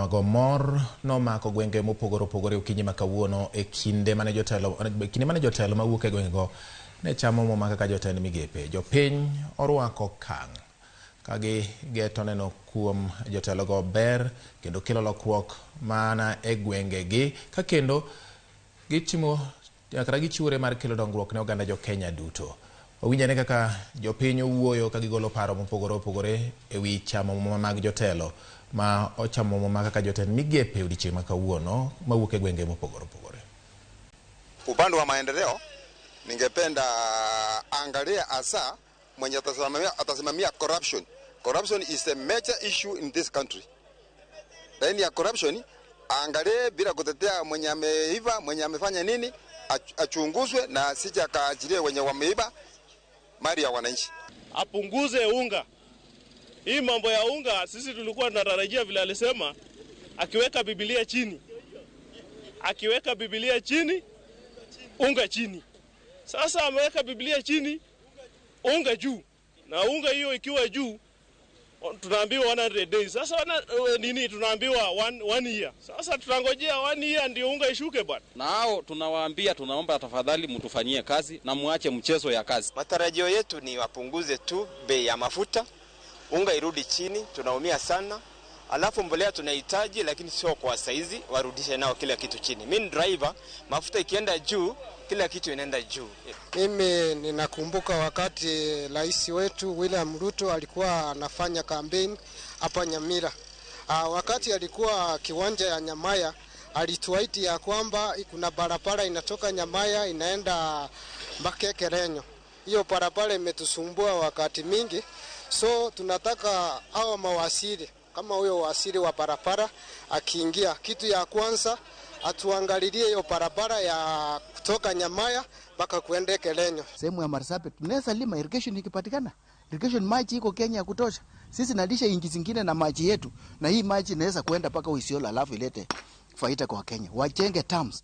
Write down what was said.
mago mor no mako gwenge mopogore opogore okinyi makawuono e kinde mane jotelo mawuok e gwengego ne chamo muma kaka jotend migepe. Jopiny orwako kang' kagi geto neno kuom jotelo go ber kendo kelo lokruok mana e gwengegi ka kendo gitimo kata gichiwore mar kelo dongruok ne oganda jo Kenya duto. Owinjane kaka jopiny owuoyo ka gigolo paro mopogore opogore e wi chamo muma mag jotelo ma ochamo muma kaka jotend migepe odiochieng' makawuono mawuok e gwenge mopogore opogore. Upande wa maendeleo ningependa angalia hasa mwenye atasimamia corruption. Corruption is a major issue in this country. Ndani ya corruption angalie bila kutetea mwenye ameiba, mwenye amefanya nini, achunguzwe na sija kaajirie wenye wameiba mali ya wananchi. Apunguze unga. Hii mambo ya unga sisi tulikuwa tunatarajia vile alisema akiweka Biblia chini. Akiweka Biblia chini, unga chini. Sasa ameweka Biblia chini, unga juu. Na unga hiyo ikiwa juu tunaambiwa 100 days. Sasa nini tunaambiwa 1 year. Sasa tutangojea 1 year ndio unga ishuke bwana. Nao tunawaambia tunaomba tafadhali mtufanyie kazi na muache mchezo ya kazi. Matarajio yetu ni wapunguze tu bei ya mafuta, unga irudi chini, tunaumia sana. Alafu mbolea tunahitaji lakini sio kwa saizi, warudishe nao kila kitu chini. Mimi driver, mafuta ikienda juu, kila kitu inaenda juu. Mimi ninakumbuka wakati rais wetu William Ruto alikuwa anafanya campaign hapa Nyamira. Wakati alikuwa kiwanja ya Nyamaya, alituahidi ya kwamba kuna barabara inatoka Nyamaya inaenda mpaka Kerenyo. Hiyo barabara imetusumbua wakati mingi. So tunataka hao mawaziri kama huyo waziri wa barabara akiingia, kitu ya kwanza atuangalilie hiyo barabara ya kutoka Nyamaya mpaka kuende Kerenyo. Sehemu ya Marsabit tunaweza lima irrigation ikipatikana. Irrigation maji iko Kenya ya kutosha. Sisi nalisha inchi zingine na maji yetu, na hii maji inaweza kuenda mpaka Isiolo alafu ilete faida kwa Kenya. Wajenge terms.